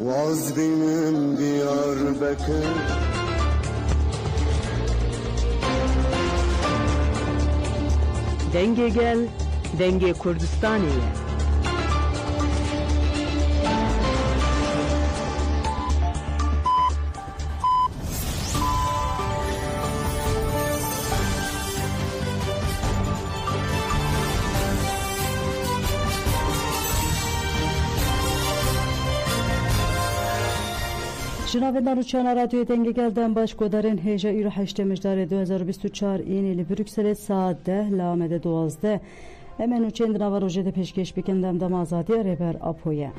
وعزبين Diyarbakır. Denge gel, denge Kurdistaniye. Jinavendan uçana radyoya denge gelden baş godarın heja ürü haşte müjdare 2024 inili Brüksel'e saat 10 lamede 12 hemen uçendin avar ojede peşkeş bikendem dam azadi reber apoya.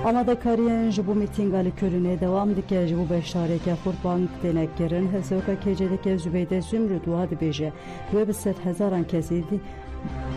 Amada kariyen bu mitingali körüne devam dike bu beşareke Kurbank denekkerin hesavka kecedeke Zübeyde Zümrüt vadi beje ve biset hezaran kesiydi.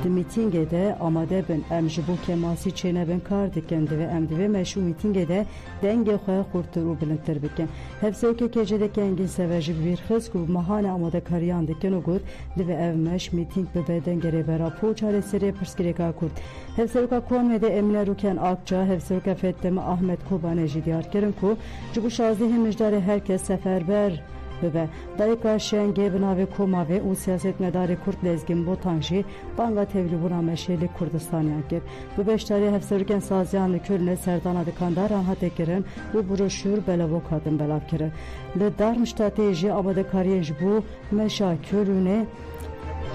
Mitingede amade ben em bu kemasi çene ben kar dikendi ve emdi ve meşru mitingede denge xoya kurturu bilintir biken. Hepsevke kecedeke engin severci bir hız ku mahane amade kariyan diken ogur ve ev meş miting bebeden gere bera poğaçare seri pırskireka kurt. Hepsevka konvede emine ruken akça hepsevka fettemi Ahmet Kobane jidiyar kerin ku bu şazdihi müjdare herkes seferber ve dayıka şenge binave koma ve o siyaset medarı Kurt lezgin botanji banga tevli buna meşeli Kurdistan yankir. Bu beştari hepsörken saziyanlı körüne Serdan Adikandar rahat ekirin bu broşür belavok adın belakiri. Le darmıştateji amade kariyej bu meşa körüne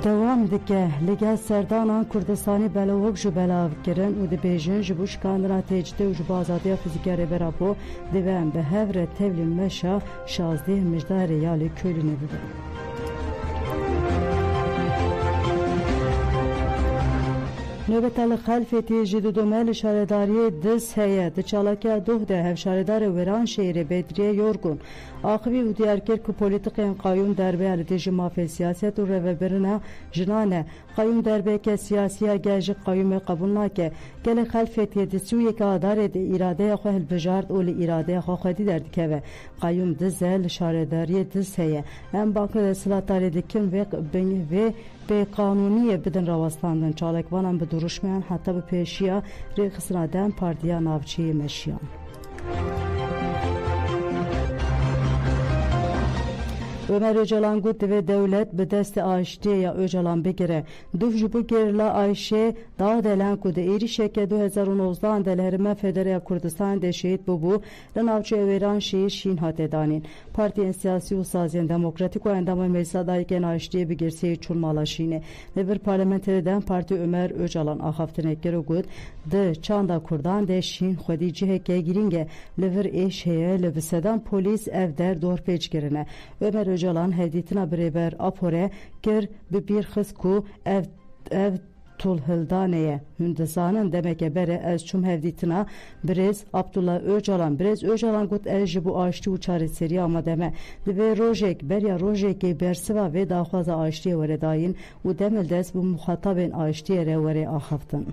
devam dike legel Serdanan Kurdistani belavok ju belav kirin u de bejin ju buş kandına tecde u ju bazadiya fizikere berapo devam be hevre tevli meşa şazdi müjdare yali körüne bibe. Nöbetali xalfeti jidu domel şaredariye diz heye de çalakya dohde hevşaredar veran şehri Bedriye Yorgun akıbi u diyarker ku politiken qayyum derbe alide mafe siyaset u reveberine jinane qayyum derbe ke siyasiya gejik qayyum qabulna ke gele xalfeti de suye ka adare de irade ya xel bejard ul irade ya xadi derdikeve qayyum dizel şaredariye diz heye en bakı sılatare dikin ve به قانونی بدن راوستاندن چالکوانان به duruşmayan hatta به پیشیا ریخسنادن پارتیا ناوچی مشیان. Ömer Öcalan Gutti ve devlet be deste Ayşe ya Öcalan begire. Duvju bu gerla Ayşe dağ delen kude eri şeke 2019'dan delerime Federiya Kurdistan de şehit bu lanavçı veran şehir şin hatedanin. Partiyen siyasi usaziyen demokratik o endamı meclisadayken Ayşe'ye bir gerseyi çulmalaşine. Ve bir parlamenteriden parti Ömer Öcalan ahaftinekleri gud de çanda kurdan de şin xwedici heke giringe lever eşheye levisedan polis evder dorpeç girine. Ömer Öcalan heditina bireber apore kir bir xisku ev Tulhildaneye Hündistan'ın demeke bere ez çum hevditina Brez Abdullah Öcalan Brez Öcalan gut ez bu açtı uçarı seri ama deme ve rojek berya rojek bersiva ve dahvaza açtı vere dayin u demeldes bu muhataben açtı yere vere ahaftan.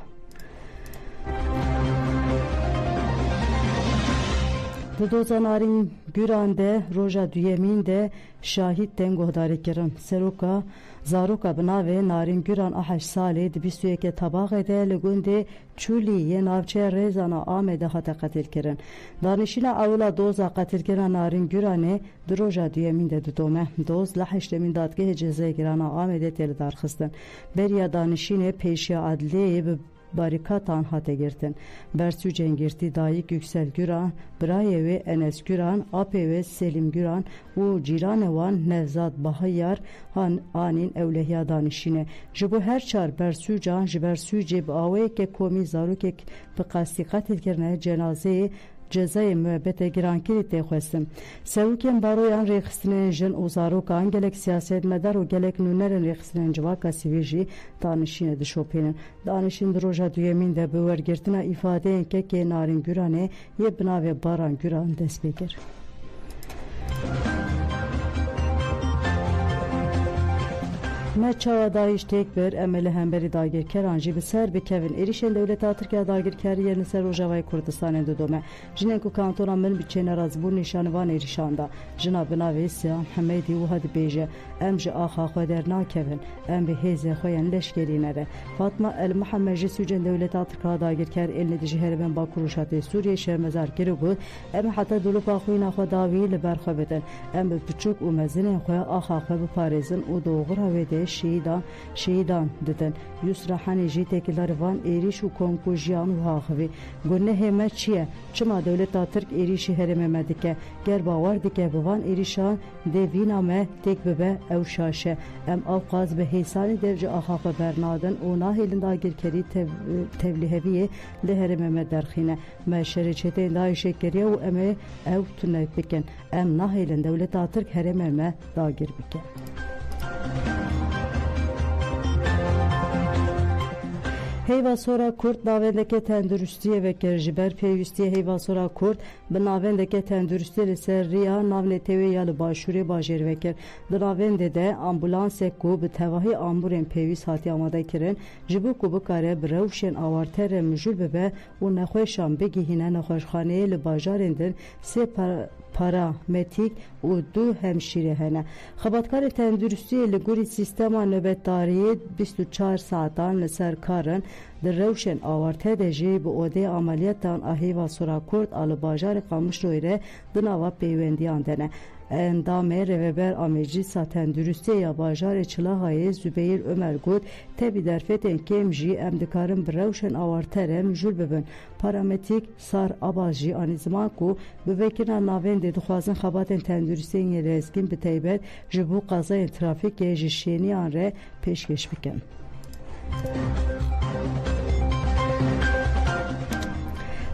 Dodozanarin Güran'de Roja Düyemin'de şahit tengohdari kirin. Seruka Zaruka bina ve Narin Güran ahaş sali dibisuyeke tabak ede legunde çuli ye navçe rezana amede hata katil kirin. Danışina avula doza katil kirin Narin Güran'e Roja Düyemin'de dudome. Doz lahaşlemin dadgehe cezaya girana amede teli darxistin. Beriya danışine peşi adliyeye barikatan hate girtin. Bersü cengirti dayık Yüksel Güran, Braye ve Enes Güran, Ape ve Selim Güran, u ciranevan Nevzat Bahayyar, han anin evlehya danışine. Jibu her çar bersü can, jibersü ceb ave ke komi zarukek pıkastikat etkirne cenazeyi cezayı müebbete girankiri tekhwestim. Sevken baroyan rekhistinen jin uzarukan gelek siyaset medar u gelek nünerin rekhistinen civaka siviji danışine de şopinin. Danışin roja düyemin de böver girtina ifade enke ke Narin Güran'e yebna ve Baran Güran despekir. Me çawa dayîş têk bir emeli hemberi dagirkeran jî bi ser bikevin êrişên Dewleta Tirkiya dagirkeriyê li ser Rojavayê Kurdistanê didome. Jinên ku kantona min bi çênerazbûn nîşanivan êrişan da. Jina bi navê Siyam Hemêdî wiha dibêje em ji axa xwe dernakevin, em bi hêzê xwe yên leşkerî nere. Fatma El Muhammed ji sûcên Dewleta Tirkiya dagirker êlî dijî herêmên Bakur û Şatê Sûriyê şermezar kiribû, em heta dûluka xwîna xwe dawî li ber xwe bidin. Em bi piçûk û mezinên xwe axa xwe biparêzin û doğura wê de şîdan didin. Yusra Hanî jî têkildarî van êrîş û komku jiyan û haxivî. Gunehê me çi ye? Çima Dewleta Tirk êrîşî herêmê me dike? Ger bawer dike bi van êrîşan dê vîna me têk bibe ew şaş e. Em awqaz bi hêsanî dev ji axa xwe bernadin û nahêlin dagirkerî tevlîheviyê li herêmê me derxîne. Me şerê çeteyên Daişê kiriye û em ê ew tune bikin. Em nahêlin Dewleta Tirk herêmê me dagir bike. Heyva sora Kurd navendeke tenduristiyê vekir ji ber pêwîstiyê heyva sora Kurd bi navendeke tenduristî li ser rêya navnetewê ya li başûrê bajêr vekir. Di navendê de ambulansek ku bi tevahî amborên pêwîst hatiye amadekirin ji bo ku bikare bi rewşên awarter re mijûl bibe û nexweşan bigihîne nexweşxaneyê li bajarên din sê parametik û du hemşîre hene. Xebatkarê tenduristiyê li gorî sîstema nöbetdariyê 24 saatan li ser karin di rewşên awarte de jî bi odê ameliyatan a heyva sora Kurd a li bajarê Qamişloyê re di nava peywendiyan de ne. Endamê rêveber a Meclîsa Tenduristiyê ya bajarê Çilahayê Zübeyir Ömer got tevî derfetên kêm jî em dikarin bi rewşên awarte re mijûl bibin. Parametik Sar Abaz jî anî ziman ku bi vekirina navendê dixwazin xebatên tenduristiyên yên rêzgîn bi taybet ji bo qazayên trafîkê ji şêniyan re pêşkêş bikin.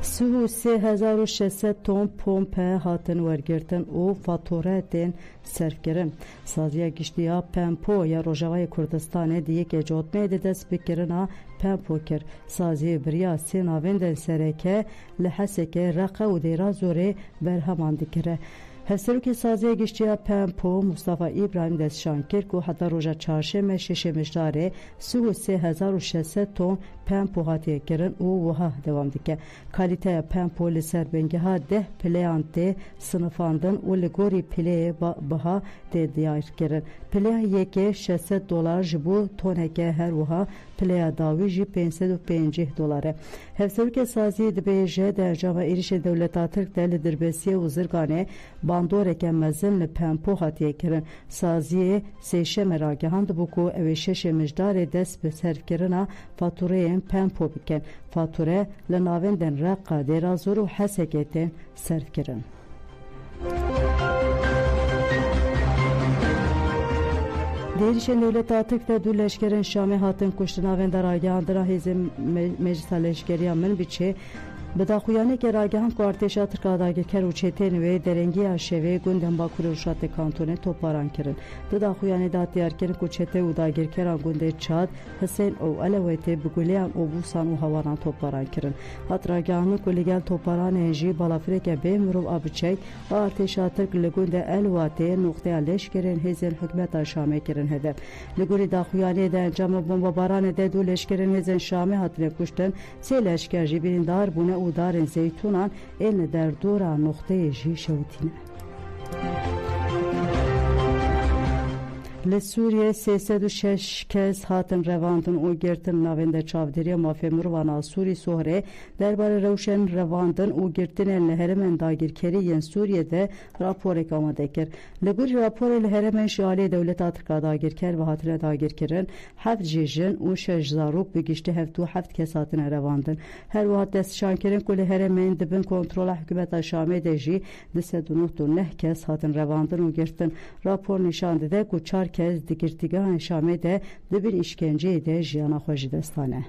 Suhu 3600 ton pompe hatin wergirtin û faturetên serfkirin. Saziya Giştiya Pempo ya Rojavayê Kurdistanê di yekê cotmeyê de dest bikirina Pempo kir. Saziyê biriya sê navendên sereke li Hesekê, Reqe û Dêrazorê berheman dikire. Hevserokê Saziya Giştiya Pempo Mustafa İbrahim destşan kir ku heta roja çarşemê şêşê mijdarê suhu 3600 ton Pempo hatiye kirin û wiha dewam dike. Kalîteya Pempo li ser bengeha 10 pileyan tê sinifandin û li gorî pileyê biha tê diyar kirin. Pileya yekê $600 ji bo toneke her wiha pileya dawî jî $550 e. Hevserokê Saziyê dibêje dercava êrişê Dewleta Tirk de li Dirbesiye û Zirganê bandoreke mezin li Pempo hatiye kirin. Saziyê sêşemê ragihan dibû ku ew ê şeşê mijdarê dest bi serfkirina fatureyên Pempo bikin. Fature li navendên Reqa, Dêrazor û Hesekê tên serfkirin. Êrişên Dewleta Tirk de du leşkerên Şamê hatin kuştin navenda ragihandina hêzên Meclîsa Leşkeriya min biçê bi daxuyanekê ragihan ku artêşa Tirka dagirker û çetên wê derengiya şevê gundên Bakurê û Şatê kantonê toparan kirin. Di daxuyanê de diyarkirin ku çete û dagirkeran gundê Çad, Hiseyn û Elewêtê bi guleyan û bûsan û hewaran toparan kirin. Hat ragihanin ku li gel toparanên jî balafireke bê mirov a biçek a artêşa Tirk li gundê Elewatê noxteya leşkerên hêzên hikûmeta Şamê kirin hedef. Li gorî daxuyanê de encama bombabaranê de du leşkerên hêzên Şamê hatine kuştin, sê leşker jî birîndar bûne û darên zeytûnan ên li derdora noxteyê jî şewitîne. Li Sûriye 306 kes hatin revandin û girtin navendê çavdêriya mafê mirovan a Sûrî Sohrê derbarê rewşên revandin û girtinên li herêmên dagirkerî yên Sûriyê raporek amade kir. Li gorî raporê li herêmên şialiyê Dewleta Tirka dagirker ve hatine dagirkirin 7 jîjin û 6 zarok bi giştî 7 kes hatine revandin. Her wiha destşankirin ku li herêmên dibin kontrola hikûmeta Şamê de jî 209 kes hatin revandin û girtin. Rapor nîşan dide ku 4 kez di girtîgahên Şamê de dibin îşkenceyê de jiyana xwe ji dest dane.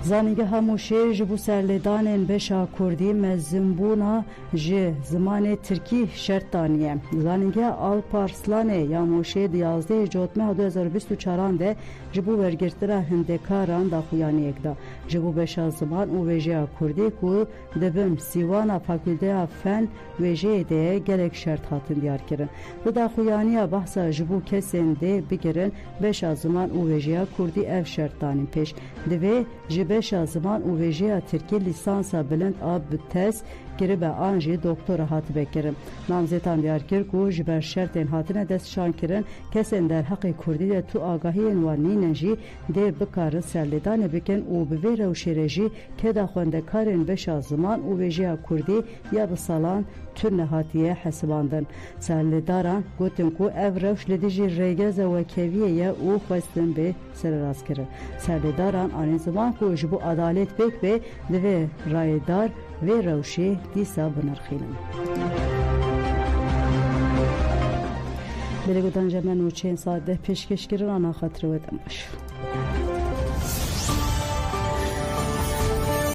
زانیگه هموشه جبو سرلدان بشا کردی مزنبونا جه زمان ترکی شرطانیه زانیگه آلپارسلانه یا موشه 11 جوتمه 2024 ده جبو ورگرتره هندکاران دا خویانی اکدا جبو بشا زمان او ویجه کردی که دبن سیوانا فاکولته فن ویجه ده گلک شرط هاتن دیار کرن دا خویانی بحثا جبو کسین ده بگرن بشا زمان او ویجه کردی اف شرطانی پیش دوی جبشا زمان او ویجه ترکی لیسانسا بلند آب تست گره به آنجی دکتر هات بکرم نامزدان دیار کر کو جبر شرطن هاتنه دست شان کرن کسین در حق کردی ده تو آگاهی وانینجی ده بکار سرلدان بکن او به رو شرجی که دا خونده کارن بشا زمان او ویجه کردی یا به سالان تر نهاتیه حساباندن سرلداران گوتن کو اف روش لدیجی ریگز و کویه یا او خواستن به سر راست کرن سرلداران آن زمان کو جبو عدالت بک به دوی رایدار و روشی دیسا بنرخینن بله گودان جمعن و چین ساعت ده پیشکش کرن آنا خاطر ودن باش